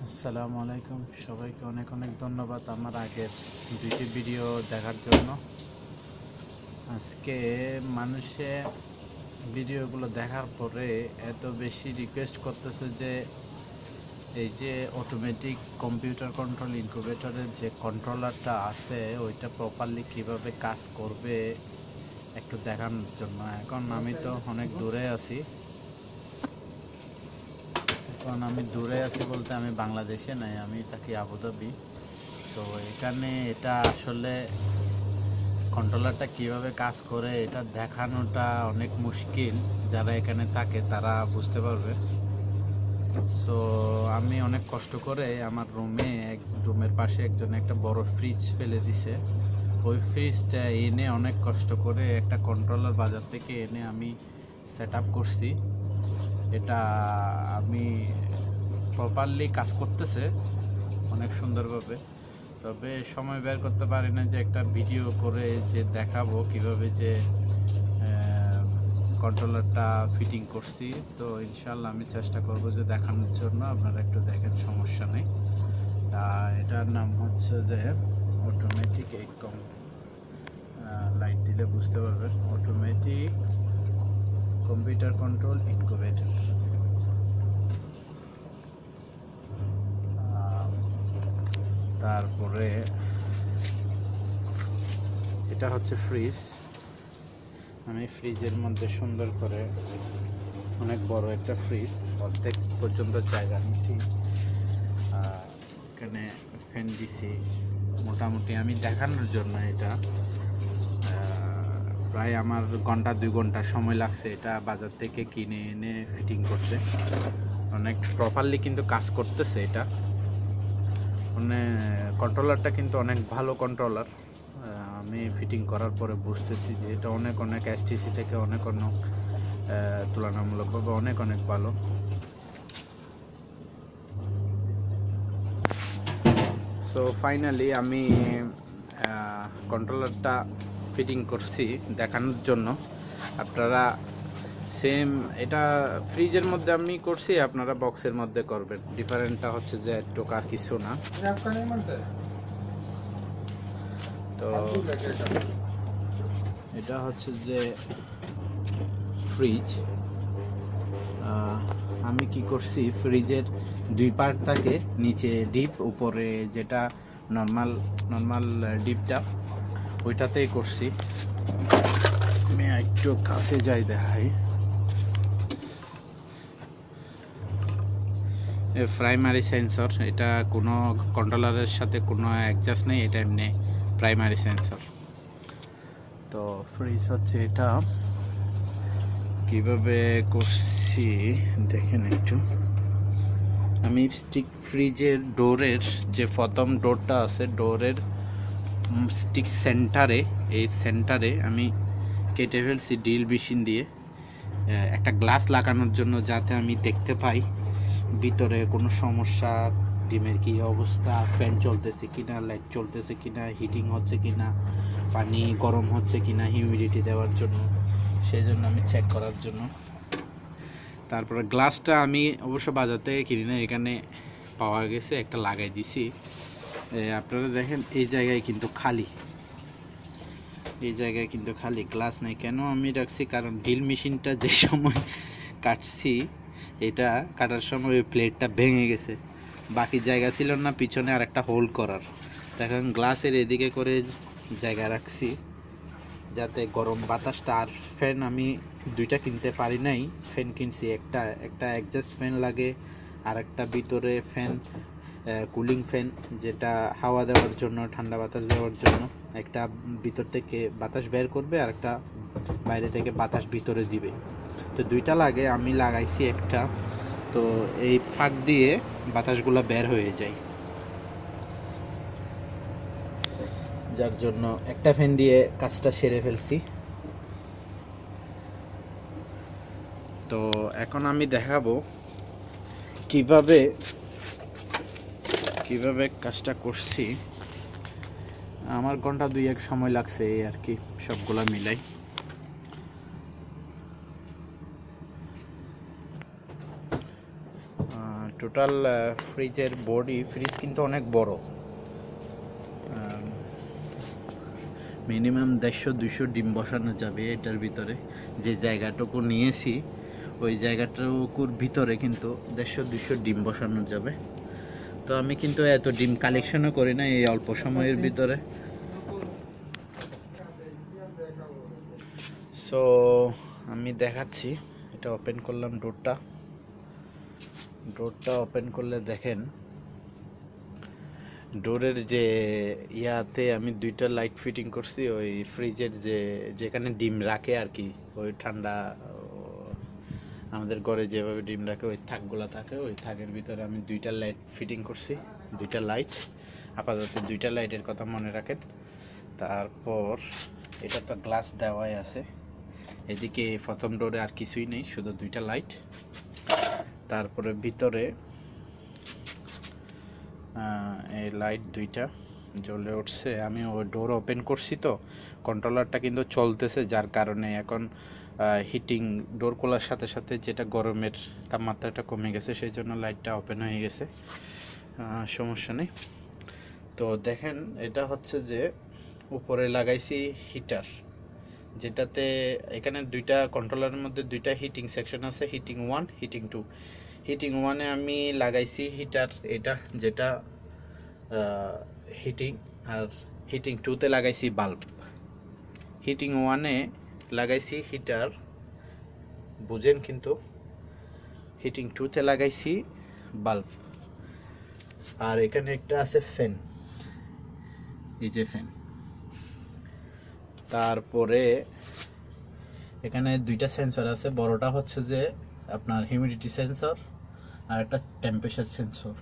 আসসালামু আলাইকুম, সবাইকে অনেক অনেক ধন্যবাদ আমার আগের দুইটি ভিডিও দেখার জন্য। আজকে মানুষে ভিডিওগুলো দেখার পরে এত বেশি রিকোয়েস্ট করতেছে যে এই যে অটোমেটিক কম্পিউটার কন্ট্রোল ইনকিউবেটরের যে কন্ট্রোলারটা আছে ওইটা প্রপারলি কিভাবে কাজ করবে একটু দেখানোর জন্য। এখন আমি তো অনেক দূরে আছি, বলতে আমি বাংলাদেশে নাই, আমি থাকি আবুধাবি। তো এখানে এটা আসলে কন্ট্রোলারটা কিভাবে কাজ করে এটা দেখানোটা অনেক মুশকিল, যারা এখানে থাকে তারা বুঝতে পারবে। সো আমি অনেক কষ্ট করে আমার রুমের পাশে একজন একটা বড় ফ্রিজ ফেলে দিছে। ওই ফ্রিজটা এনে অনেক কষ্ট করে একটা কন্ট্রোলার বাজার থেকে এনে আমি সেট আপ করছি। এটা আমি প্রপারলি কাজ করতেছে অনেক সুন্দরভাবে, তবে সময় বের করতে পারি না যে একটা ভিডিও করে যে দেখাবো কিভাবে যে কন্ট্রোলারটা ফিটিং করছি। তো ইনশাল্লাহ আমি চেষ্টা করব যে দেখানোর জন্য, আপনারা একটু দেখেন, সমস্যা নেই। এটার নাম হচ্ছে যে অটোমেটিক, একদম লাইট দিলে বুঝতে পারবেন, অটোমেটিক কম্পিউটার কন্ট্রোল ইনকিউবেটর। তারপরে এটা হচ্ছে ফ্রিজ। আমি ফ্রিজের মধ্যে সুন্দর করে অনেক বড় একটা ফ্রিজ, অর্ধেক পর্যন্ত জায়গা নিছি। এখানে ফ্যান দিছি মোটামুটি আমি দেখানোর জন্য। এটা প্রায় আমার ঘন্টা 2 ঘন্টা সময় লাগছে এটা বাজার থেকে কিনে এনে ফিটিং করতে। অনেক প্রপারলি কিন্তু কাজ করতেছে এটা। মানে কন্ট্রোলারটা কিন্তু অনেক ভালো কন্ট্রোলার। আমি ফিটিং করার পরে বুঝতেছি যে এটা অনেক এসটিসি থেকে অনেক তুলনামূলকভাবে অনেক ভালো। সো ফাইনালি আমি কন্ট্রোলারটা ফিটিং করছি দেখানোর জন্য। আপনারা সেম এটা ফ্রিজের মধ্যে আমি করছি, আপনারা বক্সের মধ্যে করবেন। ডিফারেন্টটা হচ্ছে যে একটু আর কিছু না। তো এটা হচ্ছে যে ফ্রিজ। আমি কি করছি, ফ্রিজের 2 পার্ট থাকে, নিচে ডিপ, উপরে যেটা নর্মাল ডিপটা, ওইটাতেই করছি। আমি একটু কাছে যাই দেখাই। প্রাইমারি সেন্সর, এটা কোনো কন্ট্রোলারের সাথে কোনো অ্যাডজাস্ট নেই, এটা এমনি প্রাইমারি সেন্সর। তো ফ্রিজ হচ্ছে এটা, কিভাবে করছি দেখেন একটু। আমি স্টিক ফ্রিজের ডোরের যে প্রথম ডোরটা আছে, ডোরের স্টিক সেন্টারে, এই সেন্টারে আমি কেটে ফেলছি ড্রিল মেশিন দিয়ে একটা গ্লাস লাগানোর জন্য, যাতে আমি দেখতে পাই ভিতরে কোনো সমস্যা, ডিমের কি অবস্থা, ফ্যান চলতেছে কিনা, লাইট চলতেছে কিনা, হিটিং হচ্ছে কিনা, পানি গরম হচ্ছে কিনা, হিউমিডিটি দেওয়ার জন্য, সেই জন্য আমি চেক করার জন্য। তারপরে গ্লাসটা আমি অবশ্য বাজার থেকে কিনি না, এখানে পাওয়া গেছে, একটা লাগাই দিছি। আপনারা দেখেন এই জায়গায় কিন্তু খালি, গ্লাস নেই। কেন আমি রাখছি, কারণ ড্রিল মেশিনটা যে সময় কাটছি, এটা কাটার সময় ওই প্লেটটা ভেঙে গেছে, বাকি জায়গা ছিল না পিছনে আর একটা হোল্ড করার। দেখেন গ্লাসের এদিকে করে জায়গা রাখছি, যাতে গরম বাতাসটা। আর ফ্যান আমি 2টা কিনতে পারি নাই, ফ্যান কিনছি একটা অ্যাডজাস্ট ফ্যান লাগে, আর একটা ভিতরে ফ্যান, কুলিং ফ্যান, যেটা হাওয়া দেওয়ার জন্য, ঠান্ডা বাতাস দেওয়ার জন্য। একটা ভিতর থেকে বাতাস বের করবে, আর একটা বাইরে থেকে বাতাস ভিতরে দিবে। তো 2টা লাগে, আমি লাগাইছি একটা। তো এই ফাঁক দিয়ে বাতাসগুলো বের হয়ে যায়, যার জন্য একটা ফ্যান দিয়ে কাজটা সেরে ফেলছি। তো এখন আমি দেখাবো কিভাবে কাজটা করছি। আমার ঘন্টা 2-1 সময় লাগছে এই আর কি, সবগুলা মিলাই। টোটাল ফ্রিজের বডি, ফ্রিজ কিন্তু অনেক বড়, মিনিমাম 150-200 ডিম বসানো যাবে এটার ভিতরে। যে জায়গাটুকু নিয়েছি ওই জায়গাটুকুর ভিতরে কিন্তু 150-200 ডিম বসানো যাবে। তো আমি কিন্তু এত ডিম কালেকশনও করি না এই অল্প সময়ের ভিতরে। সো আমি দেখাচ্ছি, এটা ওপেন করলাম ডোরটা ওপেন করলে দেখেন ডোরের যে ইয়াতে আমি 2টা লাইট ফিটিং করছি, ওই ফ্রিজের যেখানে ডিম রাখে আর কি, ওই ঠান্ডা আমাদের ঘরে যেভাবে ডিম রাখে ওই থাকগুলা থাকে, ওই থাকের ভিতরে আমি 2টা লাইট ফিটিং করছি, 2টা লাইট। আপাতত 2টা লাইটের কথা মনে রাখেন। তারপর এটা তো গ্লাস দেওয়াই আছে, এদিকে প্রথম ডোরে আর কিছুই নেই, শুধু 2টা লাইট। তারপরে ভিতরে এই লাইট 2টা জ্বলে উঠছে। আমি ওই ডোর ওপেন করছি, তো কন্ট্রোলারটা কিন্তু চলতেছে, যার কারণে এখন হিটিং ডোর খোলার সাথে সাথে যেটা গরমের তাপমাত্রাটা কমে গেছে, সেই জন্য লাইটটা ওপেন হয়ে গেছে, সমস্যা নেই। তো দেখেন এটা হচ্ছে যে উপরে লাগাইছি হিটার, যেটাতে এখানে 2টা কন্ট্রোলারের মধ্যে 2টা হিটিং সেকশন আছে, হিটিং 1 হিটিং 2। হিটিং 1-এ আমি লাগাইছি হিটার এটা, যেটা হিটিং, আর হিটিং 2-তে লাগাইছি বাল্ব। হিটিং 1-এ লাগাইছি হিটার, বুঝেন কিন্তু। হিটিং 2-তে লাগাইছি বাল্ব। আর এখানে একটা আছে ফ্যান, এই যে ফ্যান। তারপরে এখানে 2টা সেন্সর আছে, বড়টা হচ্ছে যে আপনার হিউমিডিটি সেন্সর আর একটা টেম্পারেচার সেন্সর।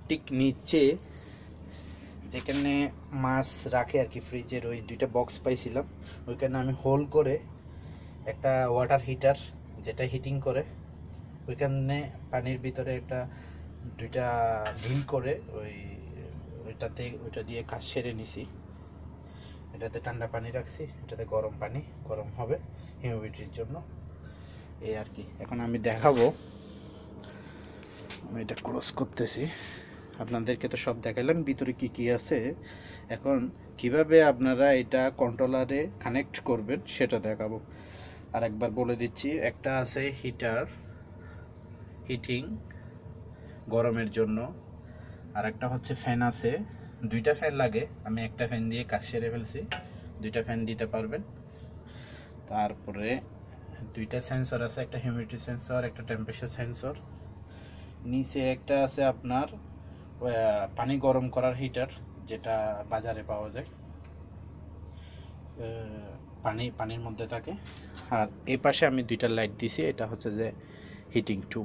ঠিক নিচে যেখানে মাছ রাখে আর কি ফ্রিজের, ওই 2টা বক্স পাইছিলাম, ওইখানে আমি হোল করে একটা ওয়াটার হিটার যেটা হিটিং করে, ওইখানে পানির ভিতরে একটা 2টা ঢিল করে ওইটা দিয়ে কাজ সেরে নিছি। এটাতে ঠান্ডা পানি রাখছি, এটাতে গরম পানি, গরম হবে হিউমিডিটির জন্য, এই আর কি। এখন আমি দেখাবো, আমি এটা ক্লোজ করতেছি, আপনাদেরকে তো সব দেখাইলাম ভিতরে কি কি আছে। এখন কিভাবে আপনারা এটা কন্ট্রোলারে কানেক্ট করবেন সেটা দেখাবো। আর একবার বলে দিচ্ছি, একটা আছে হিটার, হিটিং গরমের জন্য, আর একটা হচ্ছে ফ্যান আছে। 2টা ফ্যান লাগে, আমি একটা ফ্যান দিয়ে কাজ সেরে ফেলছি, 2টা ফ্যান দিতে পারবেন। তারপরে 2টা সেন্সর আছে, একটা হিউমিডিটি সেন্সর, একটা টেম্পারেচার সেন্সর। নিচে একটা আছে আপনার পানি গরম করার হিটার, যেটা বাজারে পাওয়া যায়, পানির মধ্যে থাকে। আর এই পাশে আমি 2টা লাইট দিছি, এটা হচ্ছে যে হিটিং 2।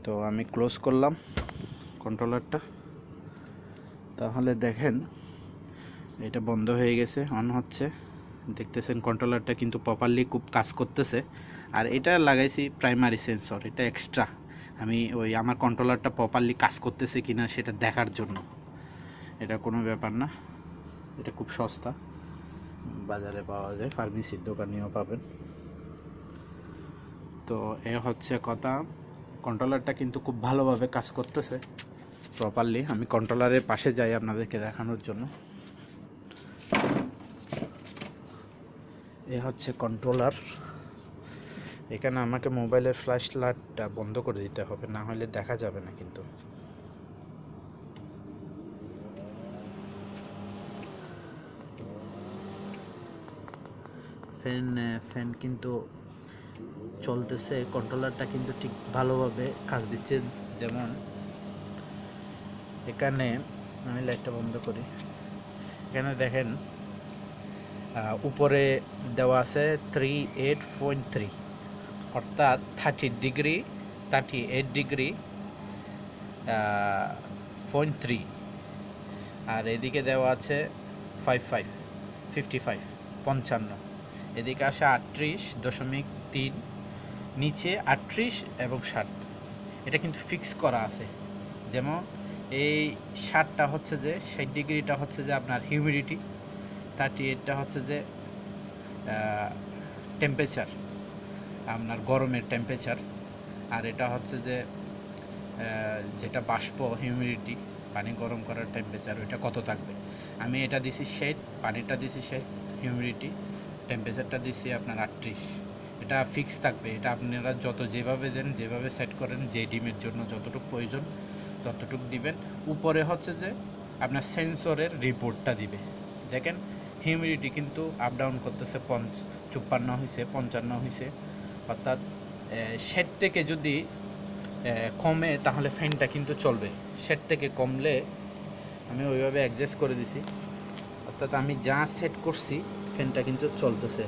তো আমি ক্লোজ করলাম কন্ট্রোলারটা, তাহলে দেখেন এটা বন্ধ হয়ে গেছে, অন হচ্ছে, দেখতেছেন কন্ট্রোলারটা কিন্তু প্রপারলি খুব কাজ করতেছে। আর এটা লাগাইছি প্রাইমারি সেন্সর, এটা এক্সট্রা, আমি ওই আমার কন্ট্রোলারটা প্রপারলি কাজ করতেছে কিনা সেটা দেখার জন্য। এটা কোনো ব্যাপার না, এটা খুব সস্তা, বাজারে পাওয়া যায়, ফার্মেসির দোকানেও পাবেন। তো এ হচ্ছে কথা, কন্ট্রোলারটা কিন্তু খুব ভালোভাবে কাজ করতেছে প্রপারলি। আমি কন্ট্রোলারের পাশে যাই আপনাদেরকে দেখানোর জন্য। এ হচ্ছে কন্ট্রোলার। এখানে আমাকে মোবাইলের ফ্ল্যাশ লাইটটা বন্ধ করে দিতে হবে, না হলে দেখা যাবে না কিন্তু। ফ্যান কিন্তু চলতেছে, কন্ট্রোলারটা কিন্তু ঠিক ভালোভাবে কাজ দিচ্ছে। যেমন এখানে আমি লাইটটা বন্ধ করি, এখানে দেখেন উপরে দেওয়া আছে 38.3, অর্থাৎ 38 ডিগ্রি 0.3। আর এদিকে দেওয়া আছে 55, এদিকে আসে 38.3, নিচে 38 এবং 60। এটা কিন্তু ফিক্স করা আছে, যেমন এই 60টা হচ্ছে যে 60 ডিগ্রিটা হচ্ছে যে আপনার হিউমিডিটি, 38টা হচ্ছে যে টেম্পারেচার, আপনার গরমের টেম্পারেচার, আর এটা হচ্ছে যে যেটা বাষ্প হিউমিডিটি, পানি গরম করার টেম্পারেচার, ওইটা কত থাকবে। আমি এটা দিছি 60, পানিটা দিছি 60, হিউমিডিটি টেম্পারেচারটা দিছি আপনার 38। এটা ফিক্স থাকবে, এটা আপনারা যত যেভাবে দেন, যেভাবে সেট করেন, যে ডিমের জন্য যতটুকু প্রয়োজন ততটুকু দিবেন। উপরে হচ্ছে যে আপনার সেন্সরের রিপোর্টটা দিবে। দেখেন হিউমিডিটি কিন্তু আপ ডাউন করতেছে, 54 হয়েছে, 55 হয়েছে, অর্থাৎ 60 থেকে যদি কমে তাহলে ফ্যানটা কিন্তু চলবে। 60 থেকে কমলে আমি ওইভাবে অ্যাডজাস্ট করে দিছি, অর্থাৎ আমি যা সেট করছি ফ্যানটা কিন্তু চলতেছে।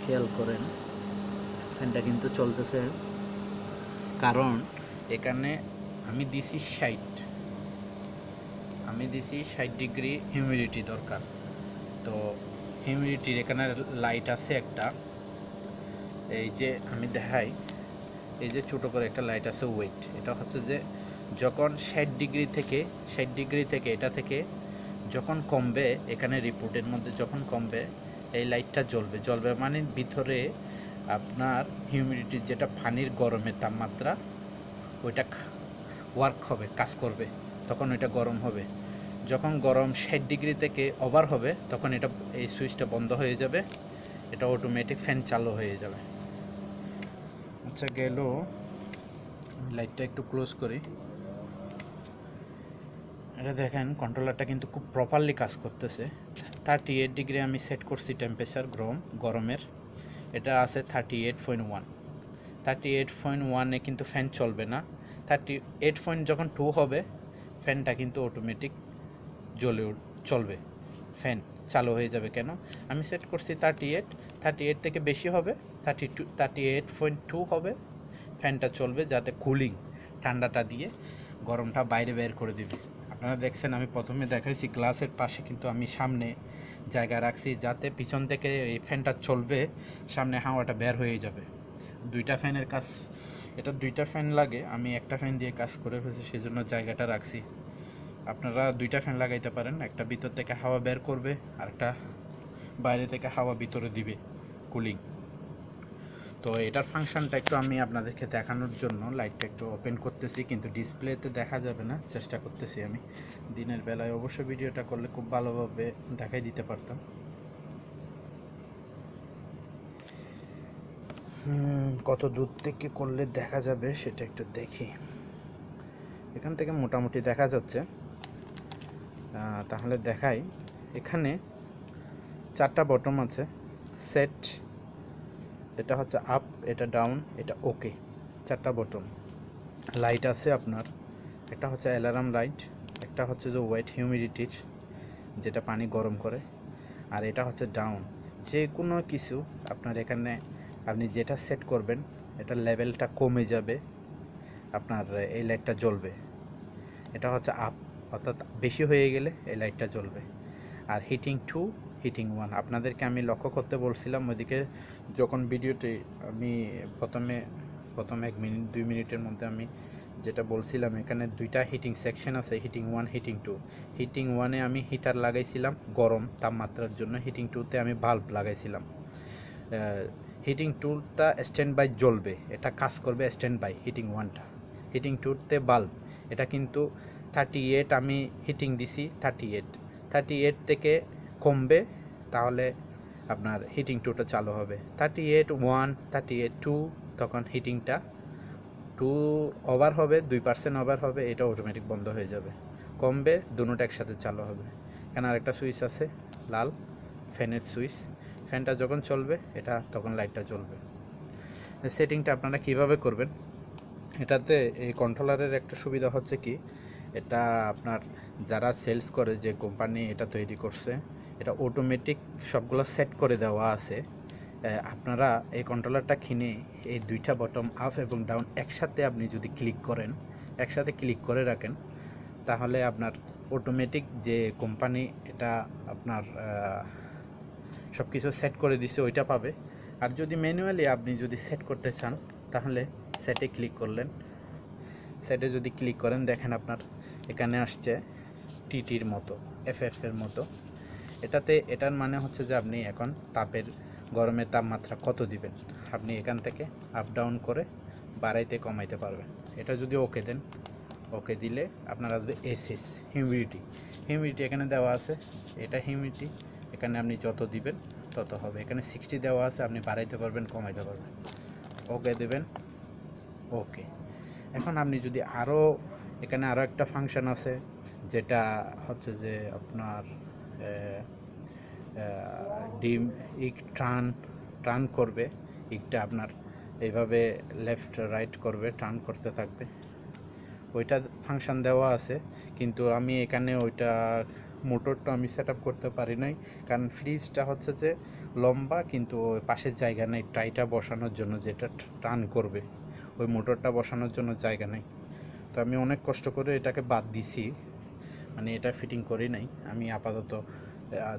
খেয়াল করেন ফ্যানটা কিন্তু চলতেছে, কারণ এখানে আমি দিছি 60, আমি দিছি 60 ডিগ্রি হিউমিডিটি দরকার। তো হিউমিডিটির এখানে লাইট আছে একটা, এই যে আমি দেখাই, এই যে ছোটো করে একটা লাইট আছে ওয়েট। এটা হচ্ছে যে যখন 60 ডিগ্রি থেকে এটা থেকে যখন কমবে, এখানে রিপোর্টের মধ্যে যখন কমবে এই লাইটটা জ্বলবে মানে ভিতরে আপনার হিউমিডিটির যেটা পানির গরমের তাপমাত্রা ওইটা ওয়ার্ক হবে, কাজ করবে, তখন ওইটা গরম হবে। যখন গরম 60 ডিগ্রি থেকে ওভার হবে তখন এটা এই সুইচটা বন্ধ হয়ে যাবে, এটা অটোমেটিক ফ্যান চালু হয়ে যাবে। আচ্ছা গেল, লাইটটা একটু ক্লোজ করি। এটা দেখেন কন্ট্রোলারটা কিন্তু খুব প্রপারলি কাজ করতেছে। 38 ডিগ্রি আমি সেট করছি টেম্পারেচার গরমের, এটা আছে 38.1। 38.1-এ কিন্তু ফ্যান চলবে না, 38. যখন 2 হবে ফ্যানটা কিন্তু অটোমেটিক চলবে, ফ্যান চালু হয়ে যাবে। কেন আমি সেট করছি 38 থেকে বেশি হবে, 38.2 হবে, ফ্যানটা চলবে, যাতে কুলিং ঠান্ডাটা দিয়ে গরমটা বাইরে বের করে দিবে। আপনারা দেখছেন আমি প্রথমে দেখাইছি গ্লাসের পাশে কিন্তু আমি সামনে জায়গা রাখছি, যাতে পিছন থেকে এই ফ্যানটা চলবে, সামনে হাওয়াটা বের হয়ে যাবে। দুইটা ফ্যানের কাজ, এটা দুইটা ফ্যান লাগে, আমি একটা ফ্যান দিয়ে কাজ করে ফেলছি, সেজন্য জায়গাটা রাখছি। আপনারা দুইটা ফ্যান লাগাইতে পারেন, একটা ভিতর থেকে হাওয়া বের করবে আর একটা বাইরে থেকে হাওয়া ভিতরে দিবে, কুলিং। তো এটার ফাংশনটা একটু আমি আপনাদেরকে দেখানোর জন্য লাইটটা একটু ওপেন করতেছি, কিন্তু ডিসপ্লেতে দেখা যাবে না, চেষ্টা করতেছি আমি। দিনের বেলায় অবশ্য ভিডিওটা করলে খুব ভালোভাবে দেখাই দিতে পারতাম। কত দূর থেকে করলে দেখা যাবে সেটা একটু দেখি। এখান থেকে মোটামুটি দেখা যাচ্ছে, তাহলে দেখাই। এখানে 4টা বটম আছে, সেট, এটা হচ্ছে আপ, এটা ডাউন, এটা ওকে, 4টা বটম। লাইট আছে আপনার, একটা হচ্ছে অ্যালার্ম লাইট, একটা হচ্ছে যে ওয়েট হিউমিডিটির, যেটা পানি গরম করে, আর এটা হচ্ছে ডাউন। যে কোনো কিছু আপনার এখানে আপনি যেটা সেট করবেন এটা লেভেলটা কমে যাবে, আপনার এই লাইটটা জ্বলবে। এটা হচ্ছে আপ, অর্থাৎ বেশি হয়ে গেলে এই লাইটটা জ্বলবে। আর হিটিং 2, হিটিং 1 আপনাদেরকে আমি লক্ষ্য করতে বলছিলাম ওইদিকে, যখন ভিডিওটি আমি প্রথমে 1 মিনিট 2 মিনিটের মধ্যে আমি যেটা বলছিলাম, এখানে দুইটা হিটিং সেকশন আছে, হিটিং 1, হিটিং 2। হিটিং 1-এ আমি হিটার লাগাইছিলাম গরম তাপমাত্রার জন্য, হিটিং 2-তে আমি বাল্ব লাগাইছিলাম। হিটিং 2টা স্ট্যান্ড বাই জ্বলবে, এটা কাজ করবে স্ট্যান্ড বাই। হিটিং 1টা, হিটিং 2তে বাল্ব, এটা কিন্তু 38 আমি হিটিং দিছি, 38 থেকে কমবে, তাহলে আপনার হিটিং 2টা চালু হবে। 38.1, 38.2, তখন হিটিংটা 2 ওভার হবে, 2% ওভার হবে, এটা অটোমেটিক বন্ধ হয়ে যাবে, কমবে, দুটোটা একসাথে চালু হবে। এখানে আরেকটা সুইচ আছে লাল, ফ্যানের সুইচ, ফ্যানটা যখন চলবে এটা তখন লাইটটা জ্বলবে। সেটিংটা আপনারা কিভাবে করবেন, এটাতে এই কন্ট্রোলারের একটা সুবিধা হচ্ছে কি, এটা আপনার যারা সেলস করে, যে কোম্পানি এটা তৈরি করছে, এটা অটোমেটিক সবগুলো সেট করে দেওয়া আছে। আপনারা এই কন্ট্রোলারটা কিনে এই দুইটা বটম আপ এবং ডাউন একসাথে আপনি যদি একসাথে ক্লিক করে রাখেন, তাহলে আপনার অটোমেটিক যে কোম্পানি এটা আপনার সব কিছু সেট করে দিছে ওইটা পাবে। আর যদি ম্যানুয়ালি আপনি যদি সেট করতে চান, তাহলে সেটে ক্লিক করলেন, সেটে যদি ক্লিক করেন, দেখেন আপনার এখানে আসছে টিটির মতো, এফএফ এর মতো। এটার মানে হচ্ছে যে আপনি এখন তাপের গরমের তাপমাত্রা কত দিবেন আপনি এখান থেকে আপ ডাউন করে বাড়াইতে কমাইতে পারবেন। এটা যদি ওকে দেন, ওকে দিলে আপনার আসবে এসএস হিউমিডিটি এখানে দেওয়া আছে, এটা হিউমিডিটি এখানে আপনি যত দিবেন তত হবে। এখানে 60 দেওয়া আছে, আপনি বাড়াইতে পারবেন কমাইতে পারবেন। ওকে দেবেন, ওকে। এখন আপনি যদি আরও এখানে আরও একটা ফাংশন আছে যেটা হচ্ছে যে আপনার ডিম ইক টার্ন করবে, ইকটা আপনার এইভাবে লেফট রাইট করবে, টার্ন করতে থাকবে, ওইটা ফাংশন দেওয়া আছে। কিন্তু আমি এখানে ওইটা মোটরটা আমি সেট আপ করতে পারি নাই, কারণ ফ্রিজটা হচ্ছে যে লম্বা কিন্তু পাশের জায়গা নেই টাইটা বসানোর জন্য, যেটা টার্ন করবে ওই মোটরটা বসানোর জন্য জায়গা নেই। তো আমি অনেক কষ্ট করে এটাকে বাদ দিছি, মানে এটা ফিটিং করি নাই। আমি আপাতত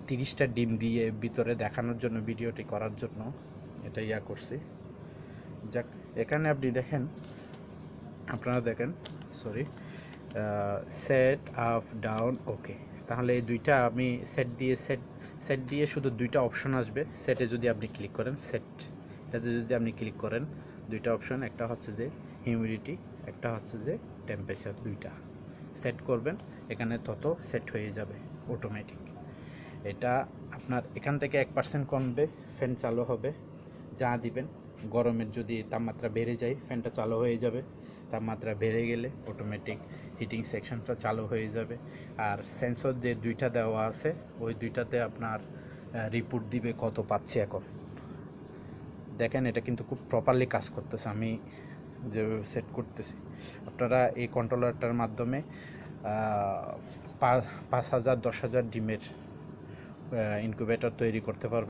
30টা ডিম দিয়ে ভিতরে দেখানোর জন্য, ভিডিওটি করার জন্য এটা করছি। যাক, এখানে আপনি দেখেন, আপনারা দেখেন, সরি, সেট আপ ডাউন ওকে। তাহলে এই দুইটা আমি সেট দিয়ে শুধু দুইটা অপশন আসবে। সেটে যদি আপনি ক্লিক করেন, এটাতে যদি আপনি ক্লিক করেন, দুইটা অপশন, একটা হচ্ছে যে হিউমিডিটি, একটা হচ্ছে যে টেম্পারেচার, দুইটা সেট করবেন, এখানে তত সেট হয়ে যাবে অটোমেটিক। এটা আপনার এখান থেকে 1% কমবে, ফ্যান চালু হবে, যা দিবেন। গরমের যদি তাপমাত্রা বেড়ে যায় ফ্যানটা চালু হয়ে যাবে, তাপমাত্রা বেড়ে গেলে অটোমেটিক হিটিং সেকশনটা চালু হয়ে যাবে। আর সেন্সর যে দুইটা দেওয়া আছে, ওই দুইটাতে আপনার রিপোর্ট দিবে কত পাচ্ছে। এখন দেখেন এটা কিন্তু খুব প্রপারলি কাজ করতেছে, আমি যেভাবে সেট করতেছি। আপনারা এই কন্ট্রোলারটার মাধ্যমে 5,000 10,000 ডিমের ইনকিউবেটর তৈরি করতে পারবেন।